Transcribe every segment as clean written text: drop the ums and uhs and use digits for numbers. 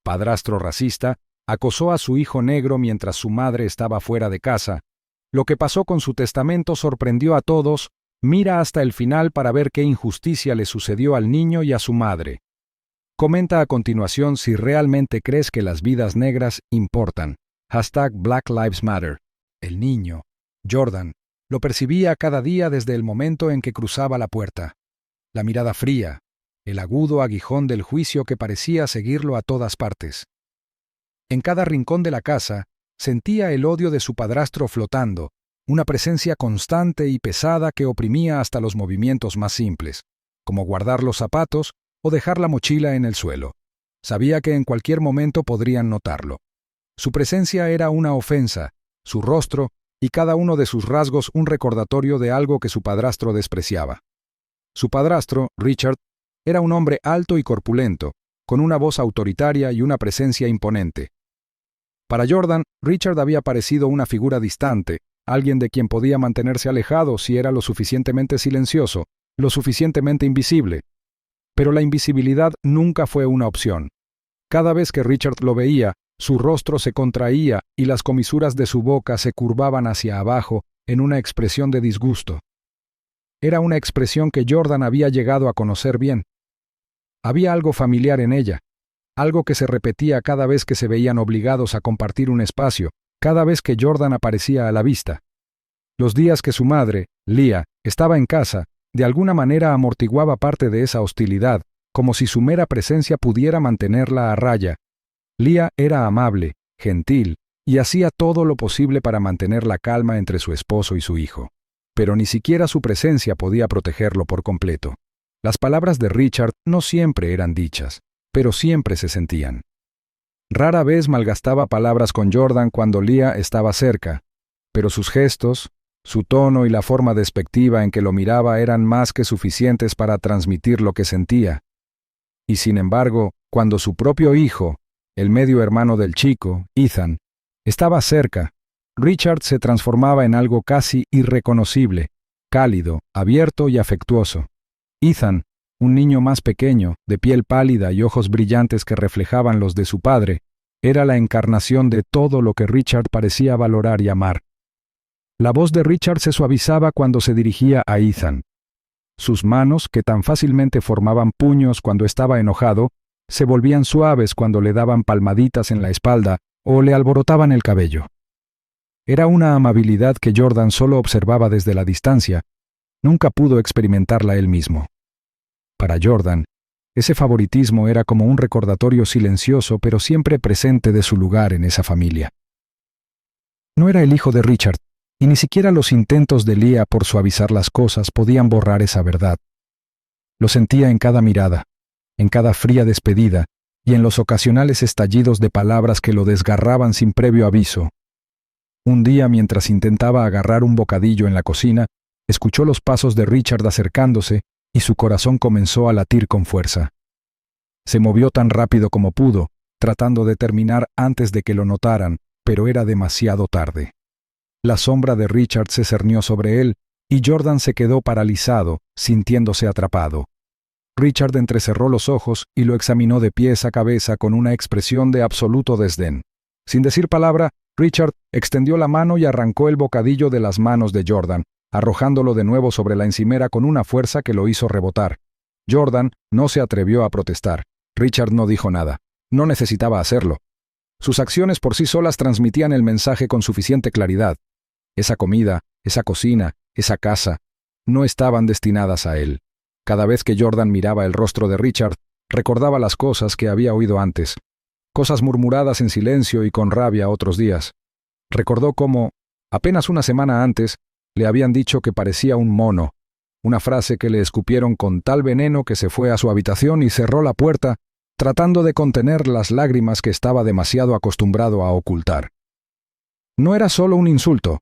padrastro racista, acosó a su hijo negro mientras su madre estaba fuera de casa. Lo que pasó con su testamento sorprendió a todos. Mira hasta el final para ver qué injusticia le sucedió al niño y a su madre. Comenta a continuación si realmente crees que las vidas negras importan. #Black Lives Matter. El niño, Jordan, lo percibía cada día desde el momento en que cruzaba la puerta. La mirada fría, el agudo aguijón del juicio que parecía seguirlo a todas partes. En cada rincón de la casa, sentía el odio de su padrastro flotando, una presencia constante y pesada que oprimía hasta los movimientos más simples, como guardar los zapatos o dejar la mochila en el suelo. Sabía que en cualquier momento podrían notarlo. Su presencia era una ofensa, su rostro y cada uno de sus rasgos un recordatorio de algo que su padrastro despreciaba. Su padrastro, Richard, era un hombre alto y corpulento, con una voz autoritaria y una presencia imponente. Para Jordan, Richard había parecido una figura distante, alguien de quien podía mantenerse alejado si era lo suficientemente silencioso, lo suficientemente invisible. Pero la invisibilidad nunca fue una opción. Cada vez que Richard lo veía, su rostro se contraía y las comisuras de su boca se curvaban hacia abajo en una expresión de disgusto. Era una expresión que Jordan había llegado a conocer bien. Había algo familiar en ella, algo que se repetía cada vez que se veían obligados a compartir un espacio, cada vez que Jordan aparecía a la vista. Los días que su madre, Leah, estaba en casa, de alguna manera amortiguaba parte de esa hostilidad, como si su mera presencia pudiera mantenerla a raya. Leah era amable, gentil, y hacía todo lo posible para mantener la calma entre su esposo y su hijo. Pero ni siquiera su presencia podía protegerlo por completo. Las palabras de Richard no siempre eran dichas, pero siempre se sentían. Rara vez malgastaba palabras con Jordan cuando Leah estaba cerca, pero sus gestos, su tono y la forma despectiva en que lo miraba eran más que suficientes para transmitir lo que sentía. Y sin embargo, cuando su propio hijo, el medio hermano del chico, Ethan, estaba cerca, Richard se transformaba en algo casi irreconocible, cálido, abierto y afectuoso. Ethan, un niño más pequeño, de piel pálida y ojos brillantes que reflejaban los de su padre, era la encarnación de todo lo que Richard parecía valorar y amar. La voz de Richard se suavizaba cuando se dirigía a Ethan. Sus manos, que tan fácilmente formaban puños cuando estaba enojado, se volvían suaves cuando le daban palmaditas en la espalda o le alborotaban el cabello. Era una amabilidad que Jordan solo observaba desde la distancia. Nunca pudo experimentarla él mismo. Para Jordan, ese favoritismo era como un recordatorio silencioso pero siempre presente de su lugar en esa familia. No era el hijo de Richard, y ni siquiera los intentos de Leah por suavizar las cosas podían borrar esa verdad. Lo sentía en cada mirada, en cada fría despedida y en los ocasionales estallidos de palabras que lo desgarraban sin previo aviso. Un día, mientras intentaba agarrar un bocadillo en la cocina, escuchó los pasos de Richard acercándose y su corazón comenzó a latir con fuerza. Se movió tan rápido como pudo, tratando de terminar antes de que lo notaran, pero era demasiado tarde. La sombra de Richard se cernió sobre él y Jordan se quedó paralizado, sintiéndose atrapado. Richard entrecerró los ojos y lo examinó de pies a cabeza con una expresión de absoluto desdén. Sin decir palabra, Richard extendió la mano y arrancó el bocadillo de las manos de Jordan, arrojándolo de nuevo sobre la encimera con una fuerza que lo hizo rebotar. Jordan no se atrevió a protestar. Richard no dijo nada. No necesitaba hacerlo. Sus acciones por sí solas transmitían el mensaje con suficiente claridad. Esa comida, esa cocina, esa casa, no estaban destinadas a él. Cada vez que Jordan miraba el rostro de Richard, recordaba las cosas que había oído antes. Cosas murmuradas en silencio y con rabia otros días. Recordó cómo, apenas una semana antes, le habían dicho que parecía un mono, una frase que le escupieron con tal veneno que se fue a su habitación y cerró la puerta, tratando de contener las lágrimas que estaba demasiado acostumbrado a ocultar. No era solo un insulto,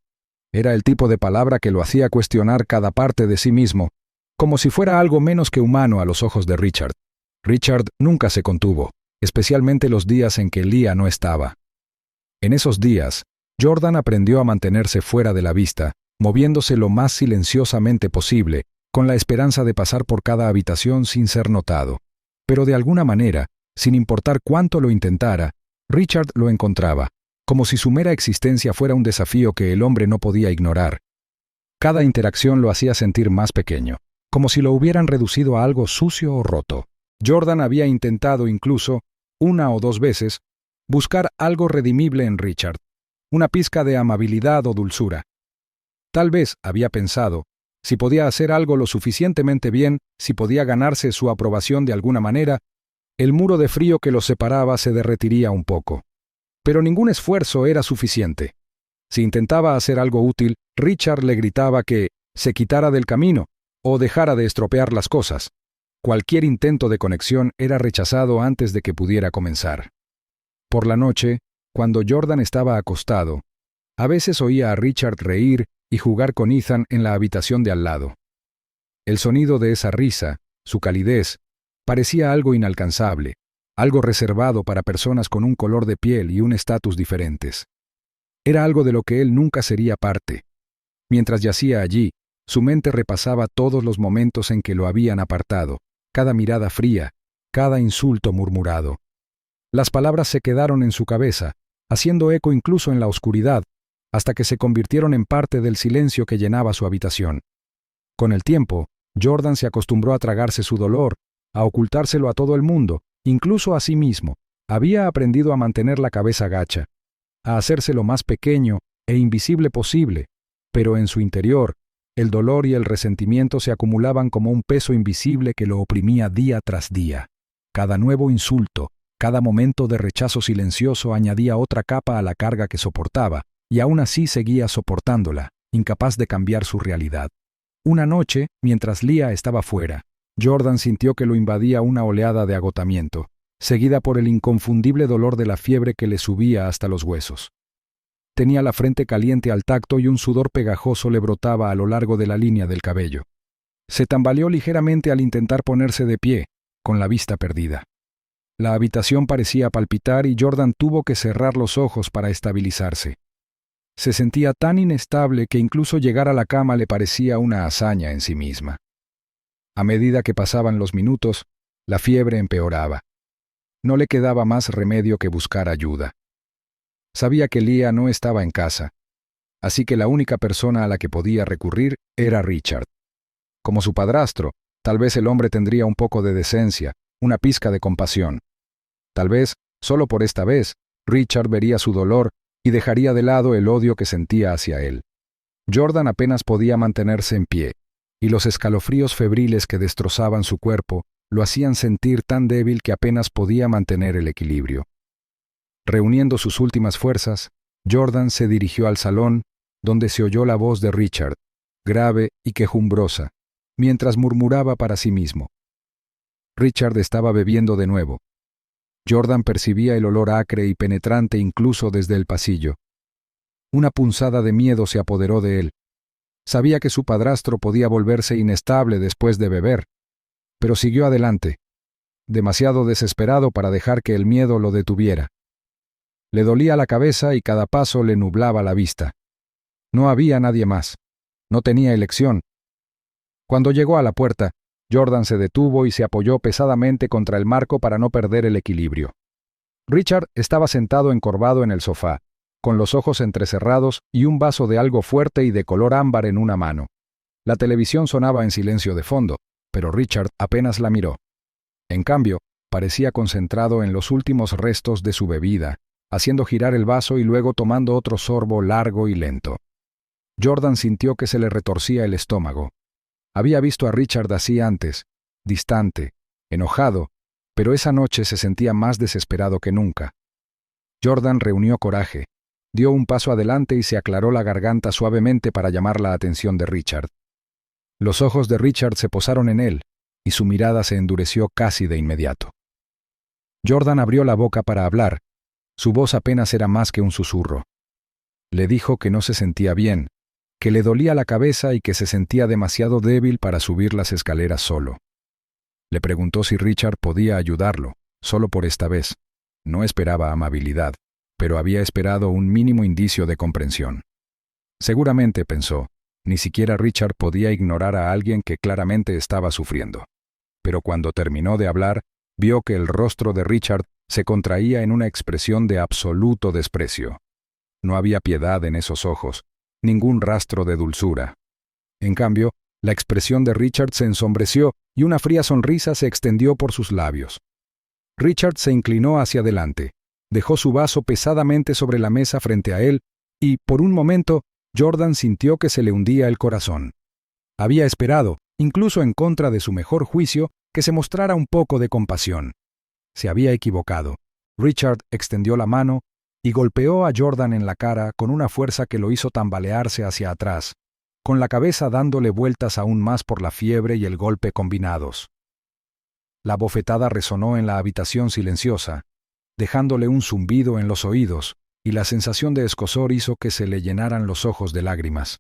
era el tipo de palabra que lo hacía cuestionar cada parte de sí mismo, como si fuera algo menos que humano a los ojos de Richard. Richard nunca se contuvo, especialmente los días en que Leah no estaba. En esos días, Jordan aprendió a mantenerse fuera de la vista, moviéndose lo más silenciosamente posible, con la esperanza de pasar por cada habitación sin ser notado. Pero de alguna manera, Sin importar cuánto lo intentara, Richard lo encontraba, como si su mera existencia fuera un desafío que el hombre no podía ignorar. Cada interacción lo hacía sentir más pequeño, como si lo hubieran reducido a algo sucio o roto. Jordan había intentado incluso, una o dos veces, buscar algo redimible en Richard, una pizca de amabilidad o dulzura. Tal vez, había pensado, si podía hacer algo lo suficientemente bien, si podía ganarse su aprobación de alguna manera, el muro de frío que los separaba se derretiría un poco. Pero ningún esfuerzo era suficiente. Si intentaba hacer algo útil, Richard le gritaba que se quitara del camino o dejara de estropear las cosas. Cualquier intento de conexión era rechazado antes de que pudiera comenzar. Por la noche, cuando Jordan estaba acostado, a veces oía a Richard reír y jugar con Ethan en la habitación de al lado. El sonido de esa risa, su calidez, parecía algo inalcanzable, algo reservado para personas con un color de piel y un estatus diferentes. Era algo de lo que él nunca sería parte. Mientras yacía allí, su mente repasaba todos los momentos en que lo habían apartado, cada mirada fría, cada insulto murmurado. Las palabras se quedaron en su cabeza, haciendo eco incluso en la oscuridad, hasta que se convirtieron en parte del silencio que llenaba su habitación. Con el tiempo, Jordan se acostumbró a tragarse su dolor, a ocultárselo a todo el mundo, incluso a sí mismo. Había aprendido a mantener la cabeza gacha, a hacerse lo más pequeño e invisible posible, pero en su interior, el dolor y el resentimiento se acumulaban como un peso invisible que lo oprimía día tras día. Cada nuevo insulto, cada momento de rechazo silencioso añadía otra capa a la carga que soportaba, y aún así seguía soportándola, incapaz de cambiar su realidad. Una noche, mientras Leah estaba fuera, Jordan sintió que lo invadía una oleada de agotamiento, seguida por el inconfundible dolor de la fiebre que le subía hasta los huesos. Tenía la frente caliente al tacto y un sudor pegajoso le brotaba a lo largo de la línea del cabello. Se tambaleó ligeramente al intentar ponerse de pie, con la vista perdida. La habitación parecía palpitar y Jordan tuvo que cerrar los ojos para estabilizarse. Se sentía tan inestable que incluso llegar a la cama le parecía una hazaña en sí misma. A medida que pasaban los minutos, la fiebre empeoraba. No le quedaba más remedio que buscar ayuda. Sabía que Leah no estaba en casa, así que la única persona a la que podía recurrir era Richard. Como su padrastro, tal vez el hombre tendría un poco de decencia, una pizca de compasión. Tal vez, solo por esta vez, Richard vería su dolor y dejaría de lado el odio que sentía hacia él. Jordan apenas podía mantenerse en pie, y los escalofríos febriles que destrozaban su cuerpo lo hacían sentir tan débil que apenas podía mantener el equilibrio. Reuniendo sus últimas fuerzas, Jordan se dirigió al salón, donde se oyó la voz de Richard, grave y quejumbrosa, mientras murmuraba para sí mismo. Richard estaba bebiendo de nuevo. Jordan percibía el olor acre y penetrante incluso desde el pasillo. Una punzada de miedo se apoderó de él. Sabía que su padrastro podía volverse inestable después de beber, pero siguió adelante, demasiado desesperado para dejar que el miedo lo detuviera. Le dolía la cabeza y cada paso le nublaba la vista. No había nadie más. No tenía elección. Cuando llegó a la puerta, Jordan se detuvo y se apoyó pesadamente contra el marco para no perder el equilibrio. Richard estaba sentado encorvado en el sofá, con los ojos entrecerrados y un vaso de algo fuerte y de color ámbar en una mano. La televisión sonaba en silencio de fondo, pero Richard apenas la miró. En cambio, parecía concentrado en los últimos restos de su bebida, haciendo girar el vaso y luego tomando otro sorbo largo y lento. Jordan sintió que se le retorcía el estómago. Había visto a Richard así antes, distante, enojado, pero esa noche se sentía más desesperado que nunca. Jordan reunió coraje, dio un paso adelante y se aclaró la garganta suavemente para llamar la atención de Richard. Los ojos de Richard se posaron en él, y su mirada se endureció casi de inmediato. Jordan abrió la boca para hablar. Su voz apenas era más que un susurro. Le dijo que no se sentía bien, que le dolía la cabeza y que se sentía demasiado débil para subir las escaleras solo. Le preguntó si Richard podía ayudarlo, solo por esta vez. No esperaba amabilidad, pero había esperado un mínimo indicio de comprensión. Seguramente, pensó, ni siquiera Richard podía ignorar a alguien que claramente estaba sufriendo. Pero cuando terminó de hablar, vio que el rostro de Richard se contraía en una expresión de absoluto desprecio. No había piedad en esos ojos, ningún rastro de dulzura. En cambio, la expresión de Richard se ensombreció y una fría sonrisa se extendió por sus labios. Richard se inclinó hacia adelante, dejó su vaso pesadamente sobre la mesa frente a él y, por un momento, Jordan sintió que se le hundía el corazón. Había esperado, incluso en contra de su mejor juicio, que se mostrara un poco de compasión. Se había equivocado. Richard extendió la mano y golpeó a Jordan en la cara con una fuerza que lo hizo tambalearse hacia atrás, con la cabeza dándole vueltas aún más por la fiebre y el golpe combinados. La bofetada resonó en la habitación silenciosa, dejándole un zumbido en los oídos, y la sensación de escozor hizo que se le llenaran los ojos de lágrimas.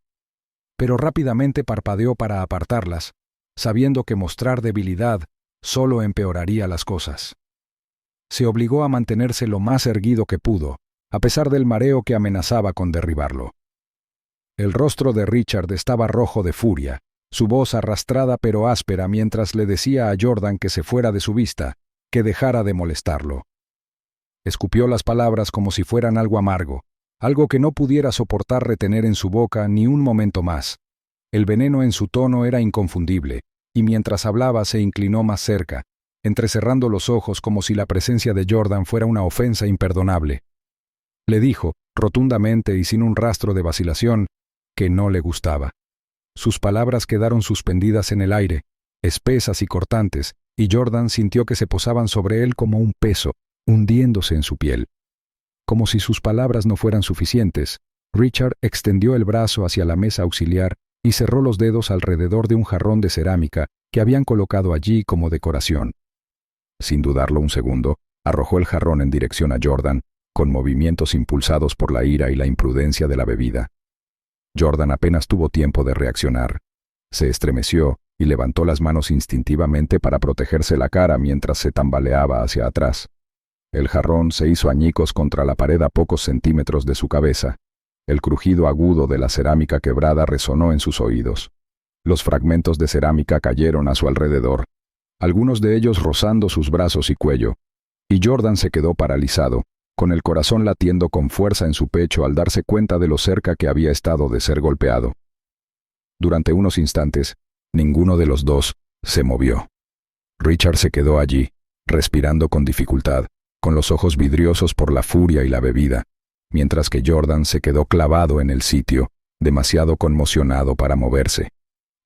Pero rápidamente parpadeó para apartarlas, sabiendo que mostrar debilidad solo empeoraría las cosas. Se obligó a mantenerse lo más erguido que pudo, a pesar del mareo que amenazaba con derribarlo. El rostro de Richard estaba rojo de furia, su voz arrastrada pero áspera mientras le decía a Jordan que se fuera de su vista, que dejara de molestarlo. Escupió las palabras como si fueran algo amargo, algo que no pudiera soportar retener en su boca ni un momento más. El veneno en su tono era inconfundible, y mientras hablaba se inclinó más cerca, entrecerrando los ojos como si la presencia de Jordan fuera una ofensa imperdonable. Le dijo, rotundamente y sin un rastro de vacilación, que no le gustaba. Sus palabras quedaron suspendidas en el aire, espesas y cortantes, y Jordan sintió que se posaban sobre él como un peso, hundiéndose en su piel. Como si sus palabras no fueran suficientes, Richard extendió el brazo hacia la mesa auxiliar y cerró los dedos alrededor de un jarrón de cerámica que habían colocado allí como decoración. Sin dudarlo un segundo, arrojó el jarrón en dirección a Jordan, con movimientos impulsados por la ira y la imprudencia de la bebida. Jordan apenas tuvo tiempo de reaccionar. Se estremeció y levantó las manos instintivamente para protegerse la cara mientras se tambaleaba hacia atrás. El jarrón se hizo añicos contra la pared a pocos centímetros de su cabeza. El crujido agudo de la cerámica quebrada resonó en sus oídos. Los fragmentos de cerámica cayeron a su alrededor, algunos de ellos rozando sus brazos y cuello, y Jordan se quedó paralizado, con el corazón latiendo con fuerza en su pecho al darse cuenta de lo cerca que había estado de ser golpeado. Durante unos instantes, ninguno de los dos se movió. Richard se quedó allí, respirando con dificultad, con los ojos vidriosos por la furia y la bebida, mientras que Jordan se quedó clavado en el sitio, demasiado conmocionado para moverse.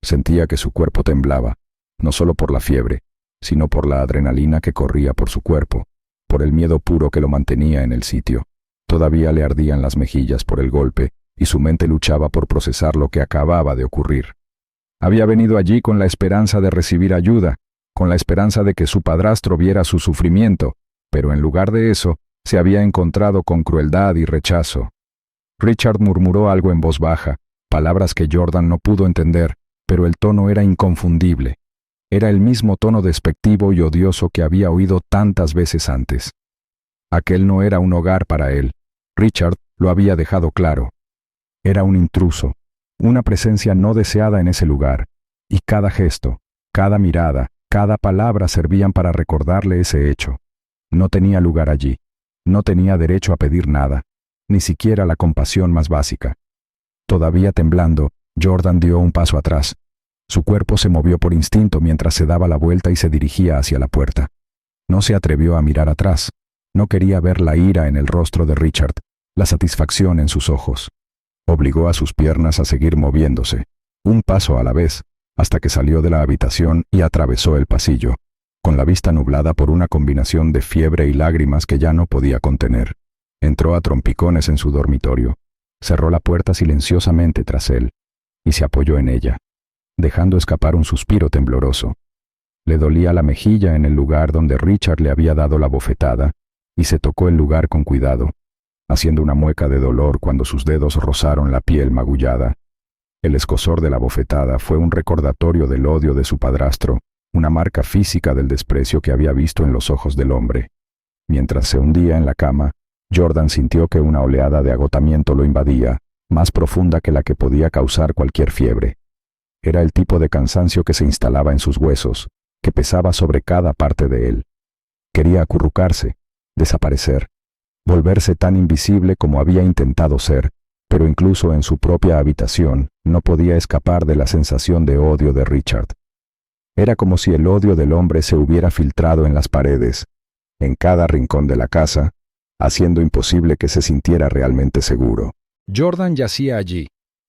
Sentía que su cuerpo temblaba, no solo por la fiebre, sino por la adrenalina que corría por su cuerpo, por el miedo puro que lo mantenía en el sitio. Todavía le ardían las mejillas por el golpe, y su mente luchaba por procesar lo que acababa de ocurrir. Había venido allí con la esperanza de recibir ayuda, con la esperanza de que su padrastro viera su sufrimiento, pero en lugar de eso, se había encontrado con crueldad y rechazo. Richard murmuró algo en voz baja, palabras que Jordan no pudo entender, pero el tono era inconfundible. Era el mismo tono despectivo y odioso que había oído tantas veces antes. Aquel no era un hogar para él. Richard lo había dejado claro. Era un intruso, una presencia no deseada en ese lugar, y cada gesto, cada mirada, cada palabra servían para recordarle ese hecho. No tenía lugar allí. No tenía derecho a pedir nada, ni siquiera la compasión más básica. Todavía temblando, Jordan dio un paso atrás. Su cuerpo se movió por instinto mientras se daba la vuelta y se dirigía hacia la puerta. No se atrevió a mirar atrás. No quería ver la ira en el rostro de Richard, la satisfacción en sus ojos. Obligó a sus piernas a seguir moviéndose, un paso a la vez, hasta que salió de la habitación y atravesó el pasillo, con la vista nublada por una combinación de fiebre y lágrimas que ya no podía contener. Entró a trompicones en su dormitorio, cerró la puerta silenciosamente tras él, y se apoyó en ella, dejando escapar un suspiro tembloroso. Le dolía la mejilla en el lugar donde Richard le había dado la bofetada, y se tocó el lugar con cuidado, haciendo una mueca de dolor cuando sus dedos rozaron la piel magullada. El escozor de la bofetada fue un recordatorio del odio de su padrastro, una marca física del desprecio que había visto en los ojos del hombre. Mientras se hundía en la cama, Jordan sintió que una oleada de agotamiento lo invadía, más profunda que la que podía causar cualquier fiebre. Era el tipo de cansancio que se instalaba en sus huesos, que pesaba sobre cada parte de él. Quería acurrucarse, desaparecer, volverse tan invisible como había intentado ser, pero incluso en su propia habitación no podía escapar de la sensación de odio de Richard. Era como si el odio del hombre se hubiera filtrado en las paredes, en cada rincón de la casa, haciendo imposible que se sintiera realmente seguro. Jordan yacía allí.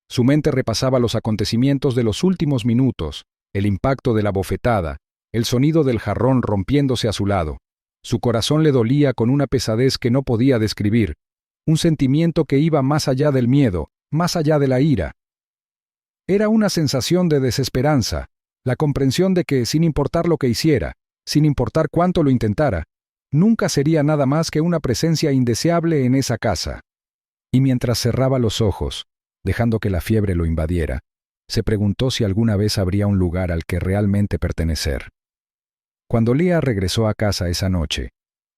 Su mente repasaba los acontecimientos de los últimos minutos, el impacto de la bofetada, el sonido del jarrón rompiéndose a su lado. Su corazón le dolía con una pesadez que no podía describir, un sentimiento que iba más allá del miedo, más allá de la ira. Era una sensación de desesperanza, la comprensión de que, sin importar lo que hiciera, sin importar cuánto lo intentara, nunca sería nada más que una presencia indeseable en esa casa. Y mientras cerraba los ojos, dejando que la fiebre lo invadiera, se preguntó si alguna vez habría un lugar al que realmente pertenecer. Cuando Leah regresó a casa esa noche,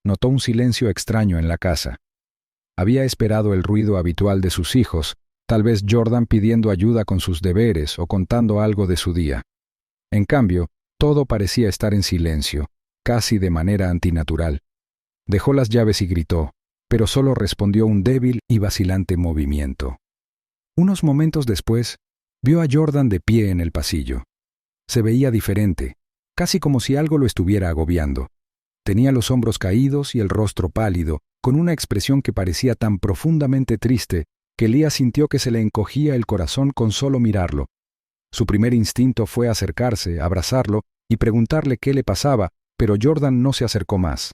notó un silencio extraño en la casa. Había esperado el ruido habitual de sus hijos, tal vez Jordan pidiendo ayuda con sus deberes o contando algo de su día. En cambio, todo parecía estar en silencio, casi de manera antinatural. Dejó las llaves y gritó, pero solo respondió un débil y vacilante movimiento. Unos momentos después, vio a Jordan de pie en el pasillo. Se veía diferente, casi como si algo lo estuviera agobiando. Tenía los hombros caídos y el rostro pálido, con una expresión que parecía tan profundamente triste que Leah sintió que se le encogía el corazón con solo mirarlo. Su primer instinto fue acercarse, abrazarlo y preguntarle qué le pasaba, pero Jordan no se acercó más.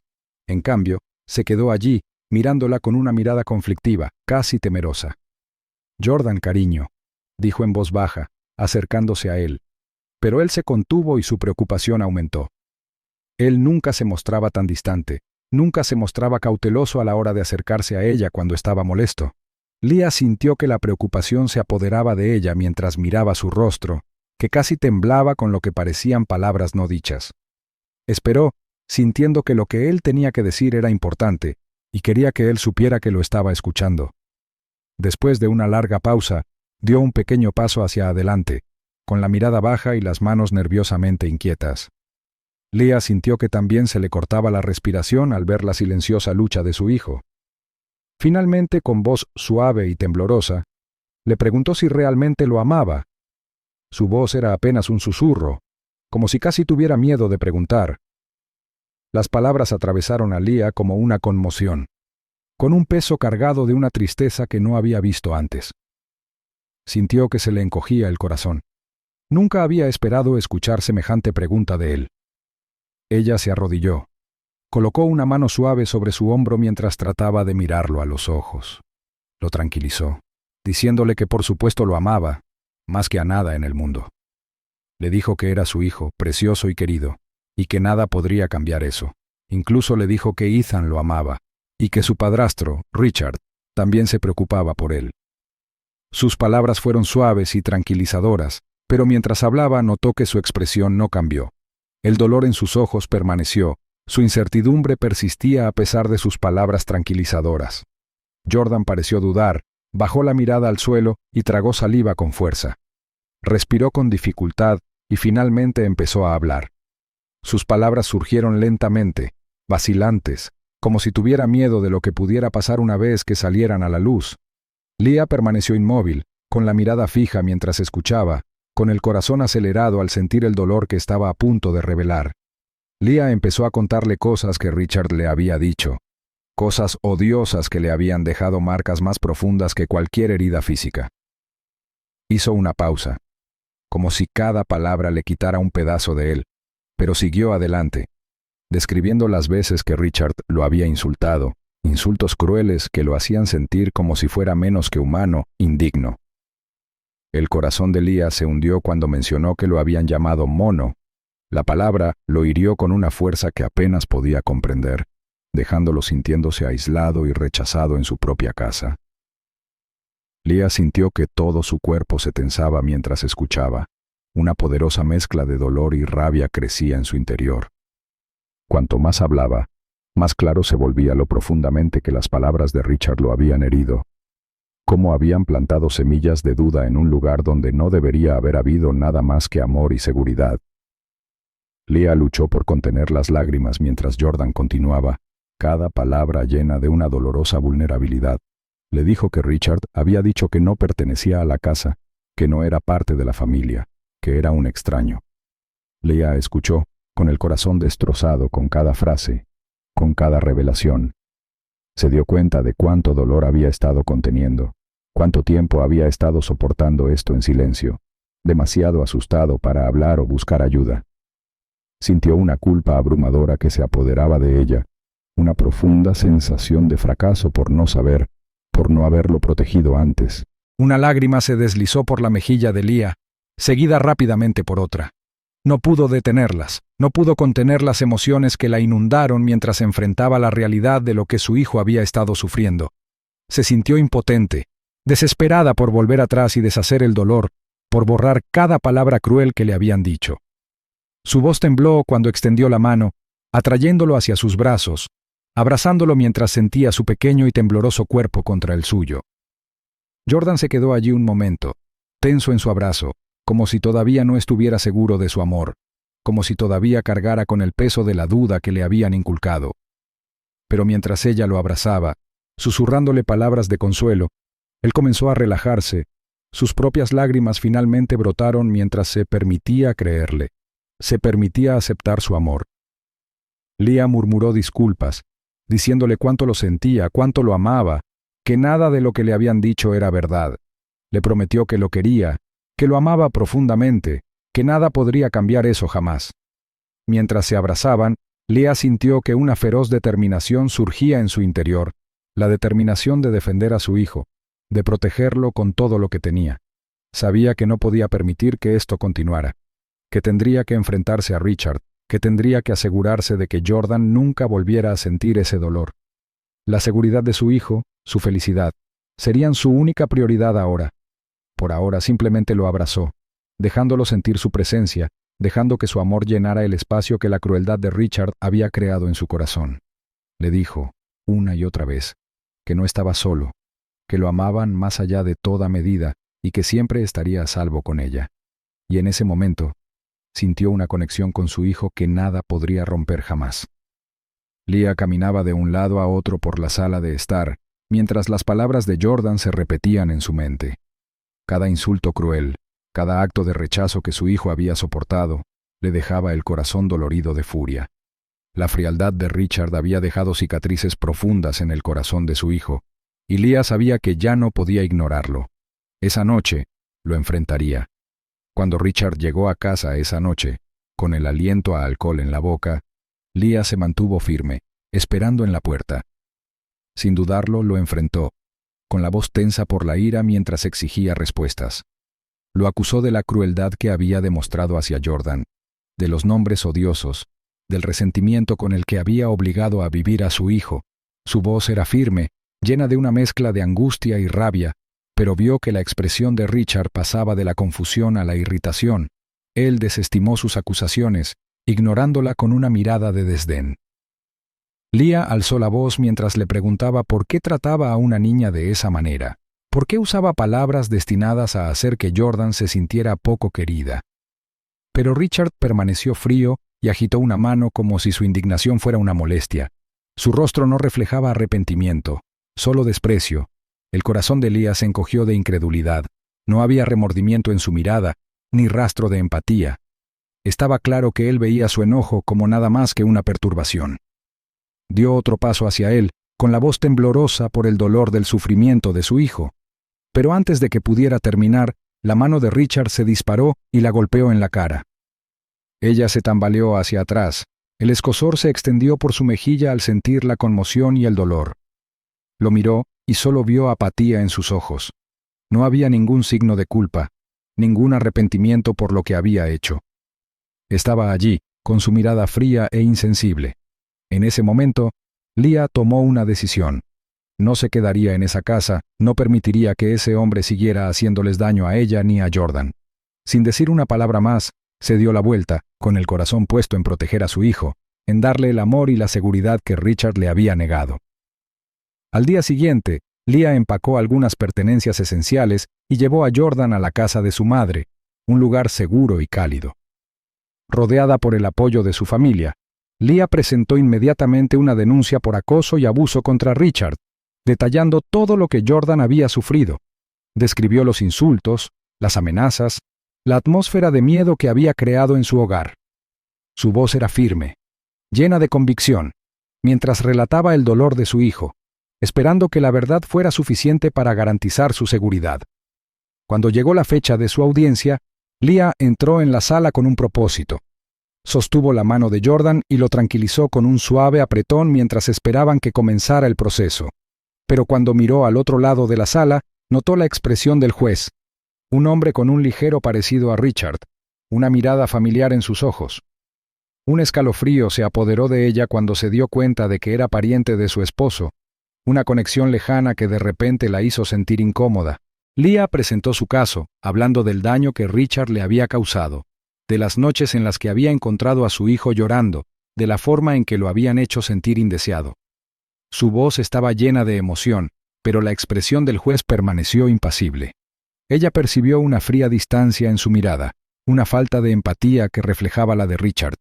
En cambio, se quedó allí, mirándola con una mirada conflictiva, casi temerosa. «Jordan, cariño», dijo en voz baja, acercándose a él. Pero él se contuvo y su preocupación aumentó. Él nunca se mostraba tan distante, nunca se mostraba cauteloso a la hora de acercarse a ella cuando estaba molesto. Leah sintió que la preocupación se apoderaba de ella mientras miraba su rostro, que casi temblaba con lo que parecían palabras no dichas. Esperó, sintiendo que lo que él tenía que decir era importante, y quería que él supiera que lo estaba escuchando. Después de una larga pausa, dio un pequeño paso hacia adelante, con la mirada baja y las manos nerviosamente inquietas. Leah sintió que también se le cortaba la respiración al ver la silenciosa lucha de su hijo. Finalmente, con voz suave y temblorosa, le preguntó si realmente lo amaba. Su voz era apenas un susurro, como si casi tuviera miedo de preguntar. Las palabras atravesaron a Leah como una conmoción, con un peso cargado de una tristeza que no había visto antes. Sintió que se le encogía el corazón. Nunca había esperado escuchar semejante pregunta de él. Ella se arrodilló. Colocó una mano suave sobre su hombro mientras trataba de mirarlo a los ojos. Lo tranquilizó, diciéndole que por supuesto lo amaba, más que a nada en el mundo. Le dijo que era su hijo, precioso y querido, y que nada podría cambiar eso. Incluso le dijo que Ethan lo amaba, y que su padrastro, Richard, también se preocupaba por él. Sus palabras fueron suaves y tranquilizadoras, pero mientras hablaba notó que su expresión no cambió. El dolor en sus ojos permaneció, su incertidumbre persistía a pesar de sus palabras tranquilizadoras. Jordan pareció dudar, bajó la mirada al suelo y tragó saliva con fuerza. Respiró con dificultad y finalmente empezó a hablar. Sus palabras surgieron lentamente, vacilantes, como si tuviera miedo de lo que pudiera pasar una vez que salieran a la luz. Leah permaneció inmóvil, con la mirada fija mientras escuchaba, con el corazón acelerado al sentir el dolor que estaba a punto de revelar. Leah empezó a contarle cosas que Richard le había dicho, cosas odiosas que le habían dejado marcas más profundas que cualquier herida física. Hizo una pausa, como si cada palabra le quitara un pedazo de él, pero siguió adelante, describiendo las veces que Richard lo había insultado, insultos crueles que lo hacían sentir como si fuera menos que humano, indigno. El corazón de Leah se hundió cuando mencionó que lo habían llamado mono. La palabra lo hirió con una fuerza que apenas podía comprender, dejándolo sintiéndose aislado y rechazado en su propia casa. Leah sintió que todo su cuerpo se tensaba mientras escuchaba. Una poderosa mezcla de dolor y rabia crecía en su interior. Cuanto más hablaba, más claro se volvía lo profundamente que las palabras de Richard lo habían herido, cómo habían plantado semillas de duda en un lugar donde no debería haber habido nada más que amor y seguridad. Leah luchó por contener las lágrimas mientras Jordan continuaba, cada palabra llena de una dolorosa vulnerabilidad. Le dijo que Richard había dicho que no pertenecía a la casa, que no era parte de la familia, que era un extraño. Leah escuchó, con el corazón destrozado con cada frase, con cada revelación. Se dio cuenta de cuánto dolor había estado conteniendo, cuánto tiempo había estado soportando esto en silencio, demasiado asustado para hablar o buscar ayuda. Sintió una culpa abrumadora que se apoderaba de ella, una profunda sensación de fracaso por no saber, por no haberlo protegido antes. Una lágrima se deslizó por la mejilla de Leah, seguida rápidamente por otra. No pudo detenerlas, no pudo contener las emociones que la inundaron mientras enfrentaba la realidad de lo que su hijo había estado sufriendo. Se sintió impotente, desesperada por volver atrás y deshacer el dolor, por borrar cada palabra cruel que le habían dicho. Su voz tembló cuando extendió la mano, atrayéndolo hacia sus brazos, abrazándolo mientras sentía su pequeño y tembloroso cuerpo contra el suyo. Jordan se quedó allí un momento, tenso en su abrazo, como si todavía no estuviera seguro de su amor, como si todavía cargara con el peso de la duda que le habían inculcado. Pero mientras ella lo abrazaba, susurrándole palabras de consuelo, él comenzó a relajarse. Sus propias lágrimas finalmente brotaron mientras se permitía creerle, se permitía aceptar su amor. Leah murmuró disculpas, diciéndole cuánto lo sentía, cuánto lo amaba, que nada de lo que le habían dicho era verdad. Le prometió que lo quería, que lo amaba profundamente, que nada podría cambiar eso jamás. Mientras se abrazaban, Leah sintió que una feroz determinación surgía en su interior, la determinación de defender a su hijo, de protegerlo con todo lo que tenía. Sabía que no podía permitir que esto continuara, que tendría que enfrentarse a Richard, que tendría que asegurarse de que Jordan nunca volviera a sentir ese dolor. La seguridad de su hijo, su felicidad, serían su única prioridad ahora. Por ahora simplemente lo abrazó, dejándolo sentir su presencia, dejando que su amor llenara el espacio que la crueldad de Richard había creado en su corazón. Le dijo, una y otra vez, que no estaba solo, que lo amaban más allá de toda medida y que siempre estaría a salvo con ella. Y en ese momento, sintió una conexión con su hijo que nada podría romper jamás. Leah caminaba de un lado a otro por la sala de estar, mientras las palabras de Jordan se repetían en su mente. Cada insulto cruel, cada acto de rechazo que su hijo había soportado, le dejaba el corazón dolorido de furia. La frialdad de Richard había dejado cicatrices profundas en el corazón de su hijo, y Leah sabía que ya no podía ignorarlo. Esa noche lo enfrentaría. Cuando Richard llegó a casa esa noche, con el aliento a alcohol en la boca, Leah se mantuvo firme, esperando en la puerta. Sin dudarlo, lo enfrentó, con la voz tensa por la ira mientras exigía respuestas. Lo acusó de la crueldad que había demostrado hacia Jordan, de los nombres odiosos, del resentimiento con el que había obligado a vivir a su hijo. Su voz era firme, llena de una mezcla de angustia y rabia, pero vio que la expresión de Richard pasaba de la confusión a la irritación. Él desestimó sus acusaciones, ignorándola con una mirada de desdén. Leah alzó la voz mientras le preguntaba por qué trataba a una niña de esa manera, por qué usaba palabras destinadas a hacer que Jordan se sintiera poco querida. Pero Richard permaneció frío y agitó una mano como si su indignación fuera una molestia. Su rostro no reflejaba arrepentimiento, solo desprecio. El corazón de Leah se encogió de incredulidad. No había remordimiento en su mirada, ni rastro de empatía. Estaba claro que él veía su enojo como nada más que una perturbación. Dio otro paso hacia él, con la voz temblorosa por el dolor del sufrimiento de su hijo. Pero antes de que pudiera terminar, la mano de Richard se disparó y la golpeó en la cara. Ella se tambaleó hacia atrás. El escozor se extendió por su mejilla al sentir la conmoción y el dolor. Lo miró y solo vio apatía en sus ojos. No había ningún signo de culpa, ningún arrepentimiento por lo que había hecho. Estaba allí, con su mirada fría e insensible. En ese momento, Leah tomó una decisión. No se quedaría en esa casa, no permitiría que ese hombre siguiera haciéndoles daño a ella ni a Jordan. Sin decir una palabra más, se dio la vuelta, con el corazón puesto en proteger a su hijo, en darle el amor y la seguridad que Richard le había negado. Al día siguiente, Leah empacó algunas pertenencias esenciales y llevó a Jordan a la casa de su madre, un lugar seguro y cálido. rodeada por el apoyo de su familia, Leah presentó inmediatamente una denuncia por acoso y abuso contra Richard, detallando todo lo que Jordan había sufrido. Describió los insultos, las amenazas, la atmósfera de miedo que había creado en su hogar. Su voz era firme, llena de convicción, mientras relataba el dolor de su hijo, esperando que la verdad fuera suficiente para garantizar su seguridad. Cuando llegó la fecha de su audiencia, Leah entró en la sala con un propósito. Sostuvo la mano de Jordan y lo tranquilizó con un suave apretón mientras esperaban que comenzara el proceso. Pero cuando miró al otro lado de la sala, notó la expresión del juez, un hombre con un ligero parecido a Richard, una mirada familiar en sus ojos. Un escalofrío se apoderó de ella cuando se dio cuenta de que era pariente de su esposo, una conexión lejana que de repente la hizo sentir incómoda. Leah presentó su caso, hablando del daño que Richard le había causado, de las noches en las que había encontrado a su hijo llorando, de la forma en que lo habían hecho sentir indeseado. Su voz estaba llena de emoción, pero la expresión del juez permaneció impasible. Ella percibió una fría distancia en su mirada, una falta de empatía que reflejaba la de Richard.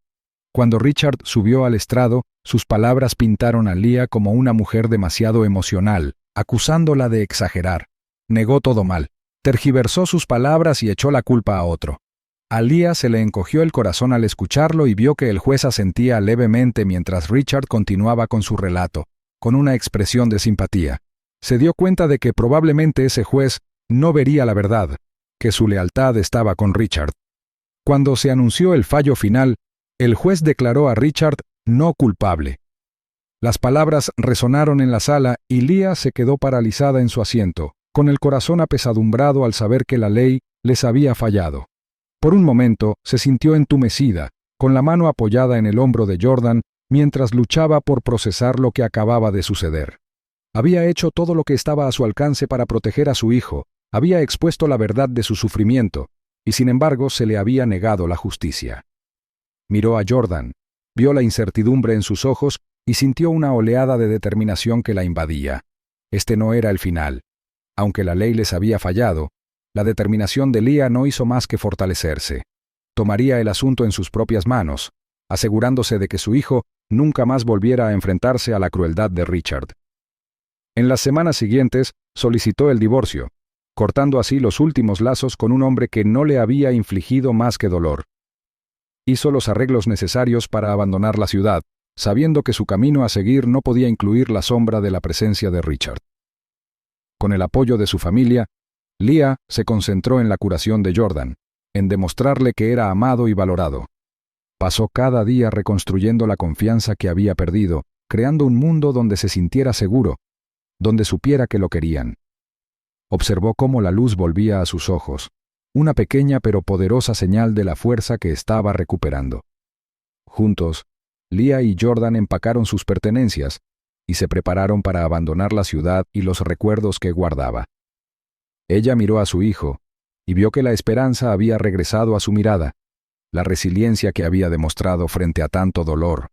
Cuando Richard subió al estrado, sus palabras pintaron a Leah como una mujer demasiado emocional, acusándola de exagerar. Negó todo mal, tergiversó sus palabras y echó la culpa a otro. A Leah se le encogió el corazón al escucharlo y vio que el juez asentía levemente mientras Richard continuaba con su relato, con una expresión de simpatía. Se dio cuenta de que probablemente ese juez no vería la verdad, que su lealtad estaba con Richard. Cuando se anunció el fallo final, el juez declaró a Richard no culpable. Las palabras resonaron en la sala y Leah se quedó paralizada en su asiento, con el corazón apesadumbrado al saber que la ley les había fallado. Por un momento se sintió entumecida, con la mano apoyada en el hombro de Jordan, mientras luchaba por procesar lo que acababa de suceder. Había hecho todo lo que estaba a su alcance para proteger a su hijo, había expuesto la verdad de su sufrimiento, y sin embargo se le había negado la justicia. Miró a Jordan, vio la incertidumbre en sus ojos y sintió una oleada de determinación que la invadía. Este no era el final. Aunque la ley les había fallado, la determinación de Leah no hizo más que fortalecerse. Tomaría el asunto en sus propias manos, asegurándose de que su hijo nunca más volviera a enfrentarse a la crueldad de Richard. En las semanas siguientes, solicitó el divorcio, cortando así los últimos lazos con un hombre que no le había infligido más que dolor. Hizo los arreglos necesarios para abandonar la ciudad, sabiendo que su camino a seguir no podía incluir la sombra de la presencia de Richard. Con el apoyo de su familia, Leah se concentró en la curación de Jordan, en demostrarle que era amado y valorado. Pasó cada día reconstruyendo la confianza que había perdido, creando un mundo donde se sintiera seguro, donde supiera que lo querían. Observó cómo la luz volvía a sus ojos, una pequeña pero poderosa señal de la fuerza que estaba recuperando. Juntos, Leah y Jordan empacaron sus pertenencias y se prepararon para abandonar la ciudad y los recuerdos que guardaba. Ella miró a su hijo y vio que la esperanza había regresado a su mirada, la resiliencia que había demostrado frente a tanto dolor.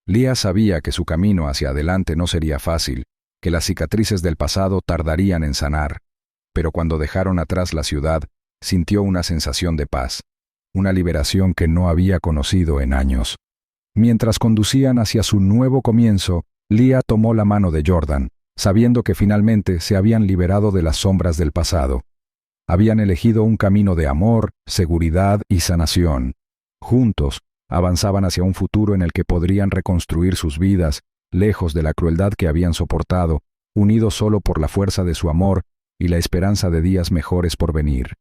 Leah sabía que su camino hacia adelante no sería fácil, que las cicatrices del pasado tardarían en sanar, pero cuando dejaron atrás la ciudad, sintió una sensación de paz, una liberación que no había conocido en años. Mientras conducían hacia su nuevo comienzo, Leah tomó la mano de Jordan, sabiendo que finalmente se habían liberado de las sombras del pasado. Habían elegido un camino de amor, seguridad y sanación. Juntos, avanzaban hacia un futuro en el que podrían reconstruir sus vidas, lejos de la crueldad que habían soportado, unidos solo por la fuerza de su amor y la esperanza de días mejores por venir.